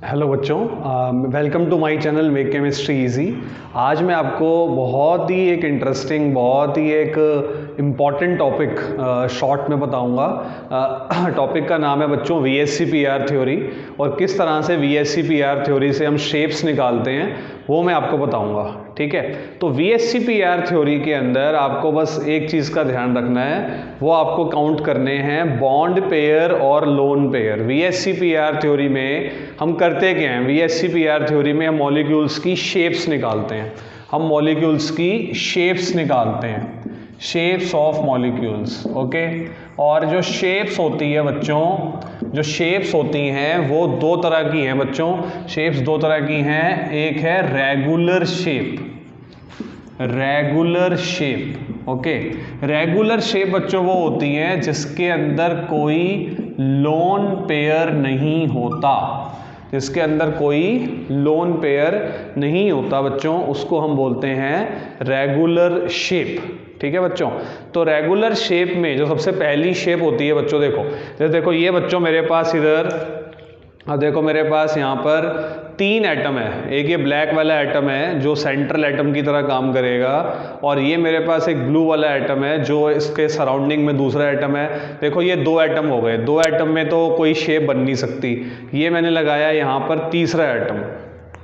Hello बच्चों, welcome to my channel make chemistry easy. आज मैं आपको बहुत ही एक इंटरेस्टिंग, बहुत ही एक इम्पॉर्टेंट टॉपिक शॉर्ट में बताऊंगा। टॉपिक का नाम है बच्चों VSCPR थ्योरी, और किस तरह से VSCPR थ्योरी से हम शेप्स निकालते हैं वो मैं आपको बताऊंगा। ठीक है, तो VSCPR थ्योरी के अंदर आपको बस एक चीज़ का ध्यान रखना है, वो आपको काउंट करने हैं बॉन्ड पेयर और लोन पेयर। VSCPR थ्योरी में हम करते क्या हैं? VSCPR थ्योरी में हम मॉलिक्यूल्स की शेप्स निकालते हैं। हम मॉलिक्यूल्स की शेप्स निकालते हैं, शेप्स ऑफ मॉलिक्यूल्स। ओके, और जो शेप्स होती है बच्चों, जो शेप्स होती हैं वो दो तरह की हैं बच्चों। शेप्स दो तरह की हैं, एक है regular shape, regular shape. Okay, regular shape बच्चों वो होती हैं जिसके अंदर कोई लोन पेयर नहीं होता, जिसके अंदर कोई लोन पेयर नहीं होता बच्चों, उसको हम बोलते हैं रेगुलर शेप। ठीक है बच्चों, तो रेगुलर शेप में जो सबसे पहली शेप होती है बच्चों, देखो जैसे देखो ये बच्चों मेरे पास इधर, देखो मेरे पास यहाँ पर तीन एटम है। एक ये ब्लैक वाला एटम है जो सेंट्रल एटम की तरह काम करेगा, और ये मेरे पास एक ब्लू वाला एटम है जो इसके सराउंडिंग में दूसरा एटम है। देखो ये दो एटम हो गए, दो एटम में तो कोई शेप बन नहीं सकती। ये मैंने लगाया यहाँ पर तीसरा एटम।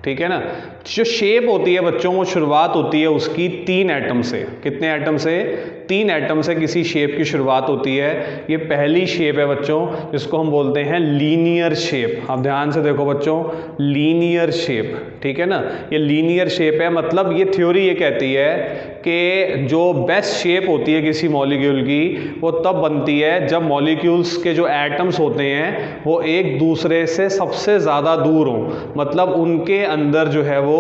ठीक है ना, जो शेप होती है बच्चों वो शुरुआत होती है उसकी तीन एटम से। कितने एटम से? तीन एटम से किसी शेप की शुरुआत होती है। ये पहली शेप है बच्चों जिसको हम बोलते हैं लीनियर शेप। आप ध्यान से देखो बच्चों, लीनियर शेप। ठीक है ना, ये लीनियर शेप है, मतलब ये थ्योरी ये कहती है कि जो बेस्ट शेप होती है किसी मॉलिक्यूल की वो तब बनती है जब मॉलिक्यूल्स के जो एटम्स होते हैं वो एक दूसरे से सबसे ज़्यादा दूर हों, मतलब उनके अंदर जो है वो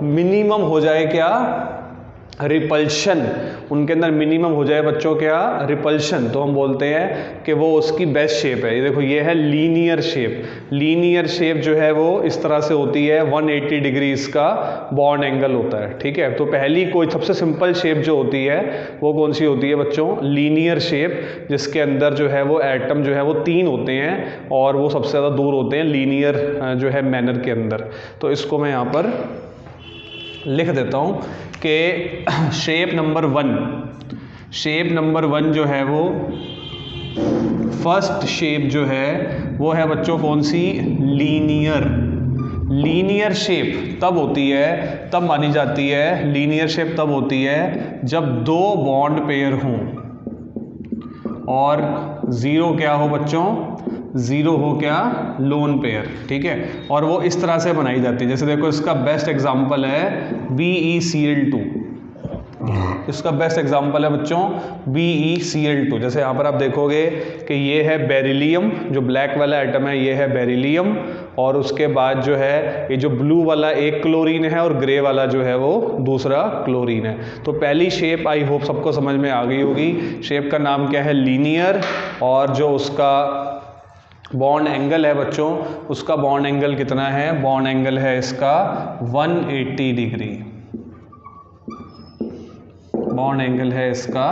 मिनिमम हो जाए क्या? रिपल्शन। उनके अंदर मिनिमम हो जाए बच्चों क्या? रिपल्शन। तो हम बोलते हैं कि वो उसकी बेस्ट शेप है। ये देखो ये है लीनियर शेप। लीनियर शेप जो है वो इस तरह से होती है, 180 डिग्री इसका बॉन्ड एंगल होता है। ठीक है, तो पहली कोई सबसे सिंपल शेप जो होती है वो कौन सी होती है बच्चों? लीनियर शेप, जिसके अंदर जो है वो एटम जो है वो तीन होते हैं और वो सबसे ज़्यादा दूर होते हैं लीनियर जो है मैनर के अंदर। तो इसको मैं यहाँ पर लिख देता हूँ कि shape number one, shape number one जो है वो फर्स्ट शेप जो है वो है बच्चों कौन सी? लीनियर। लीनियर शेप तब होती है, तब मानी जाती है, लीनियर शेप तब होती है जब दो बॉन्ड पेयर हों और जीरो क्या हो बच्चों? जीरो हो क्या? Lone pair. ठीक है, और वो इस तरह से बनाई जाती है। जैसे देखो इसका बेस्ट एग्जांपल है BeCl2। इसका बेस्ट एग्जांपल है बच्चों BeCl2। जैसे यहाँ पर आप देखोगे कि ये है बेरिलियम, जो ब्लैक वाला एटम है ये है बेरिलियम, और उसके बाद जो है ये जो ब्लू वाला एक क्लोरीन है और ग्रे वाला जो है वो दूसरा क्लोरीन है। तो पहली शेप आई होप सबको समझ में आ गई होगी। शेप का नाम क्या है? लीनियर, और जो उसका बॉन्ड एंगल है बच्चों, उसका बॉन्ड एंगल कितना है? बॉन्ड एंगल है इसका 180 डिग्री। बॉन्ड एंगल है इसका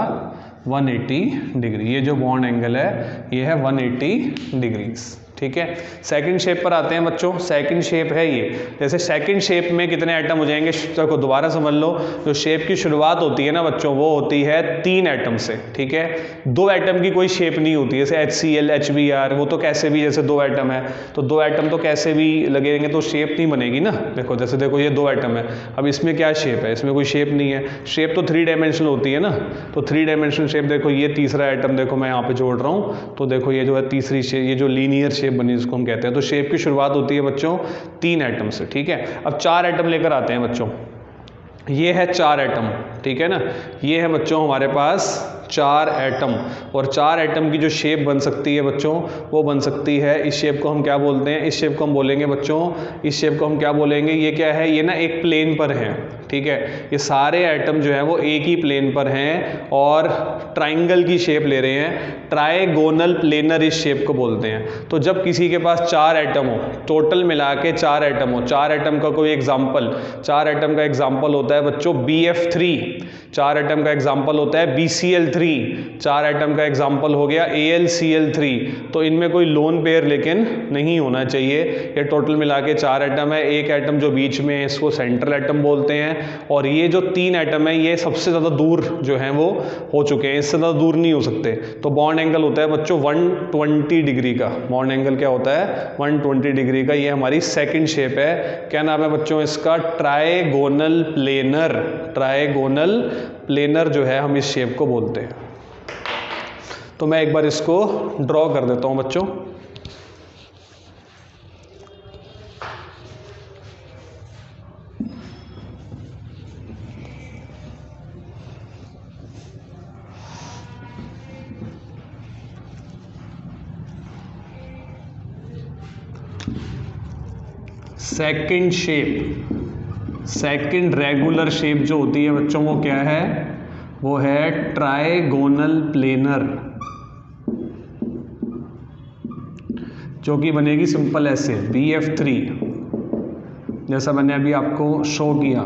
180 डिग्री। ये जो बॉन्ड एंगल है ये है 180 डिग्रीज। ठीक है, सेकंड शेप पर आते हैं बच्चों। सेकंड शेप है ये। जैसे सेकंड शेप में कितने एटम हो जाएंगे? को दोबारा समझ लो, जो शेप की शुरुआत होती है ना बच्चों वो होती है तीन एटम से। ठीक है, दो एटम की कोई शेप नहीं होती। जैसे HCl, HBr, वो तो कैसे भी, जैसे दो एटम है तो दो एटम तो कैसे भी लगेंगे तो शेप नहीं बनेगी ना। देखो जैसे देखो ये दो एटम है, अब इसमें क्या शेप है? इसमें कोई शेप नहीं है। शेप तो 3 डायमेंशनल होती है ना, तो 3 डायमेंशनल शेप। देखो ये तीसरा एटम देखो मैं यहाँ पे जोड़ रहा हूँ, तो देखो ये जो है तीसरी शेप, ये जो लीनियर शेप बनी जिसको हम कहते हैं। तो शेप की शुरुआत होती है बच्चों तीन एटम से। ठीक है, अब चार एटम लेकर आते हैं बच्चों। ये है चार एटम। ठीक है ना, ये है बच्चों हमारे पास चार एटम, और चार एटम की जो शेप बन सकती है बच्चों वो बन सकती है, इस शेप को हम क्या बोलते हैं? इस शेप को हम बोलेंगे बच्चों, इस शेप को हम क्या बोलेंगे? ये क्या है? ये ना एक प्लेन पर है। ठीक है, ये सारे एटम जो है वो एक ही प्लेन पर हैं और ट्राइंगल की शेप ले रहे हैं। ट्राइगोनल प्लेनर इस शेप को बोलते हैं। तो जब किसी के पास चार एटम हो, टोटल मिला के चार एटम हो, चार एटम का कोई एग्जाम्पल, चार एटम का एग्जाम्पल होता है बच्चों BF3, चार एटम का एग्जाम्पल होता है BCl3, Cl3 4 एटम का एग्जाम्पल हो गया AlCl3, तो इनमें कोई लोन पेयर लेकिन नहीं होना चाहिए। ये टोटल मिला के 4 एटम है, एक एटम जो बीच में है इसको सेंट्रल एटम बोलते हैं, और ये जो 3 एटम है ये सबसे ज़्यादा दूर जो है वो हो चुके हैं, इससे ज़्यादा दूर नहीं हो सकते। तो बॉन्ड एंगल होता है बच्चों 120 डिग्री का। बॉन्ड एंगल क्या होता है? 120 डिग्री का। ये हमारी सेकंड शेप है। क्या नाम है बच्चों इसका? Trigonal planar. ट्राइगोनल प्लेनर जो है हम इस शेप को बोलते हैं। तो मैं एक बार इसको ड्रॉ कर देता हूं बच्चों। Second shape, second regular shape जो होती है बच्चों वो क्या है? वो है ट्राइगोनल प्लेनर, जो कि बनेगी सिंपल ऐसे BF3, जैसा मैंने अभी आपको शो किया।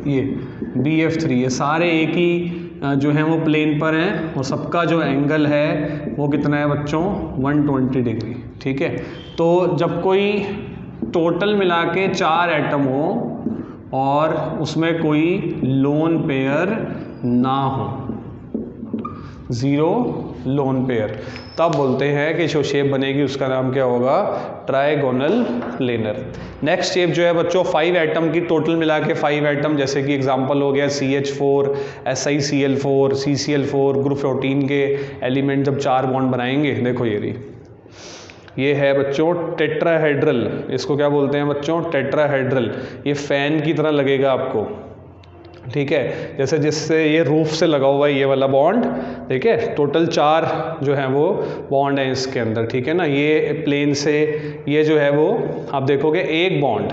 ये BF3, ये सारे एक ही जो है वो प्लेन पर हैं और सबका जो एंगल है वो कितना है बच्चों? 120 डिग्री। ठीक है, तो जब कोई टोटल मिला के 4 एटम हो और उसमें कोई लोन पेयर ना हो, ज़ीरो लोन पेयर, तब बोलते हैं कि जो शेप बनेगी उसका नाम क्या होगा? Trigonal planar. नेक्स्ट शेप जो है बच्चों 5 एटम की, टोटल मिला के 5 एटम, जैसे कि एग्जांपल हो गया CH4, SiCl4, CCl4, ग्रुप 14 के एलिमेंट जब 4 बॉन्ड बनाएंगे। देखो ये है बच्चों टेट्राहेड्रल। इसको क्या बोलते हैं बच्चों? टेट्राहेड्रल। ये फैन की तरह लगेगा आपको। ठीक है, जैसे जिससे ये रूफ से लगा हुआ है ये वाला बॉन्ड। ठीक है, टोटल 4 जो है वो बॉन्ड है इसके अंदर। ठीक है ना, ये प्लेन से ये जो है वो आप देखोगे एक बॉन्ड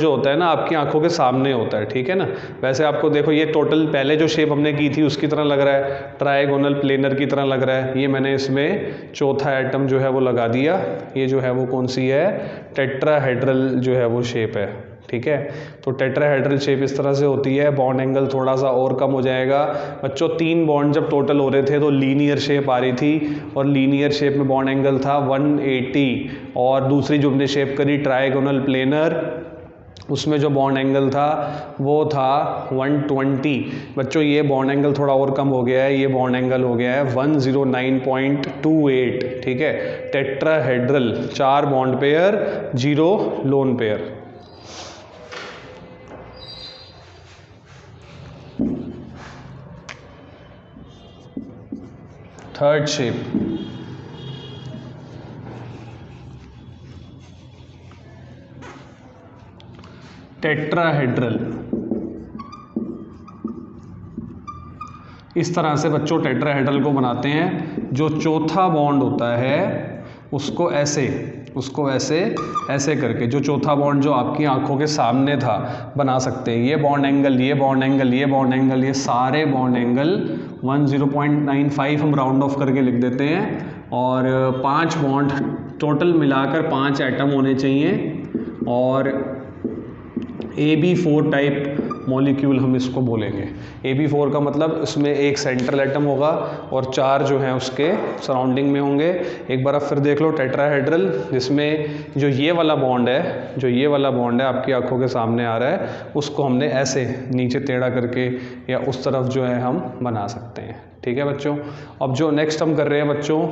जो होता है ना आपकी आंखों के सामने होता है। ठीक है ना, वैसे आपको देखो ये टोटल पहले जो शेप हमने की थी उसकी तरह लग रहा है, ट्राइगोनल प्लेनर की तरह लग रहा है। ये मैंने इसमें चौथा एटम जो है वो लगा दिया। ये जो है वो कौन सी है? टेट्राहेड्रल जो है वो शेप है। ठीक है, तो टेट्राहेड्रल शेप इस तरह से होती है। बॉन्ड एंगल थोड़ा सा और कम हो जाएगा बच्चों। 3 बॉन्ड जब टोटल हो रहे थे तो लीनियर शेप आ रही थी, और लीनियर शेप में बॉन्ड एंगल था 180, और दूसरी जो हमने शेप करी ट्राइगोनल प्लेनर, उसमें जो बॉन्ड एंगल था वो था 120। बच्चों ये बॉन्ड एंगल थोड़ा और कम हो गया है, ये बॉन्ड एंगल हो गया है 109.28। ठीक है, tetrahedral, 4 bond pair, 0 lone pair. Third shape, tetrahedral. इस तरह से बच्चों टेट्राहेड्रल को बनाते हैं। जो चौथा बॉन्ड होता है उसको ऐसे करके, जो चौथा बॉन्ड जो आपकी आंखों के सामने था, बना सकते हैं। ये बॉन्ड एंगल, ये बॉन्ड एंगल, ये बॉन्ड एंगल, ये सारे बॉन्ड एंगल 10.95 हम राउंड ऑफ करके लिख देते हैं। और 5 बॉन्ड टोटल मिलाकर 5 एटम होने चाहिए, और AB4 टाइप मॉलिक्यूल हम इसको बोलेंगे। AB4 का मतलब इसमें एक सेंट्रल एटम होगा और 4 जो हैं उसके सराउंडिंग में होंगे। एक बार आप फिर देख लो टेट्राहेड्रल, जिसमें जो ये वाला बॉन्ड है आपकी आंखों के सामने आ रहा है, उसको हमने ऐसे नीचे टेढ़ा करके या उस तरफ जो है हम बना सकते हैं। ठीक है बच्चों, अब जो नेक्स्ट हम कर रहे हैं बच्चों,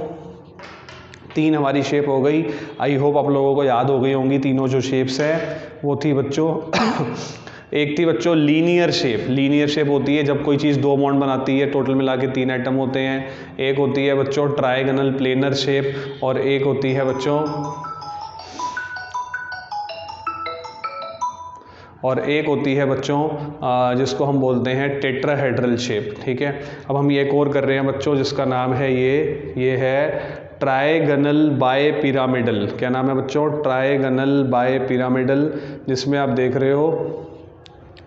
3 हमारी शेप हो गई। आई होप आप लोगों को याद हो गई होंगी तीनों जो शेप्स है। वो थी बच्चों एक थी बच्चों लीनियर शेप। लीनियर शेप होती है जब कोई चीज़ 2 बॉन्ड बनाती है, टोटल मिला के 3 एटम होते हैं। एक होती है बच्चों ट्राइगोनल प्लेनर शेप, और एक होती है बच्चों जिसको हम बोलते हैं टेट्राहेड्रल शेप। ठीक है, अब हम ये एक और कर रहे हैं बच्चों जिसका नाम है ये है ट्राइगोनल बाय पिरामिडल। क्या नाम है बच्चों? ट्राइगोनल बाय पिरामिडल, जिसमें आप देख रहे हो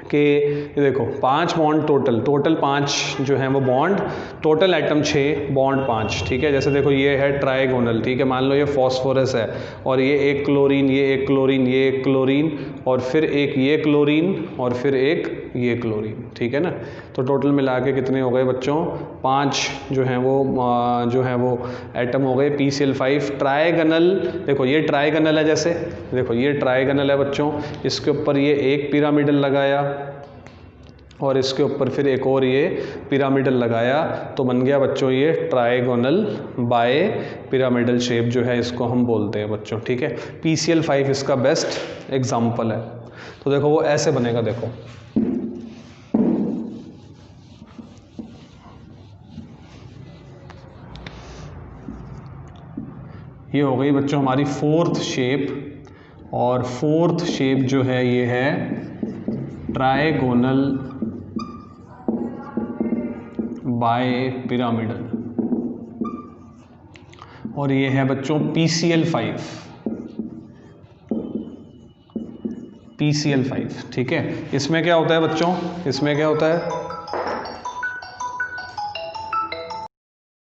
कि ये देखो 5 बॉन्ड टोटल 5 जो है वो बॉन्ड, टोटल एटम 6, बॉन्ड 5। ठीक है, जैसे देखो ये है ट्राइगोनल। ठीक है, मान लो ये फॉस्फोरस है, और ये एक क्लोरीन, ये एक क्लोरीन, ये एक क्लोरीन, और फिर एक ये क्लोरीन, और फिर एक ये क्लोरीन, ठीक है ना। तो टोटल मिला के कितने हो गए बच्चों, 5 जो है वो एटम हो गए PCl5 ट्राइगनल। देखो ये ट्राइगनल है, जैसे देखो ये ट्राइगनल है बच्चों, इसके ऊपर ये एक पिरामिडल लगाया और इसके ऊपर फिर एक और ये पिरामिडल लगाया, तो बन गया बच्चों ये ट्राइगोनल बाय पिरामिडल शेप जो है इसको हम बोलते हैं बच्चों, ठीक है। PCl5 इसका बेस्ट एग्जाम्पल है। तो देखो वो ऐसे बनेगा, देखो ये हो गई बच्चों हमारी फोर्थ शेप, और फोर्थ शेप जो है ये है ट्राइगोनल बाय पिरामिडल, और ये है बच्चों PCl5, ठीक है। इसमें क्या होता है बच्चों, इसमें क्या होता है,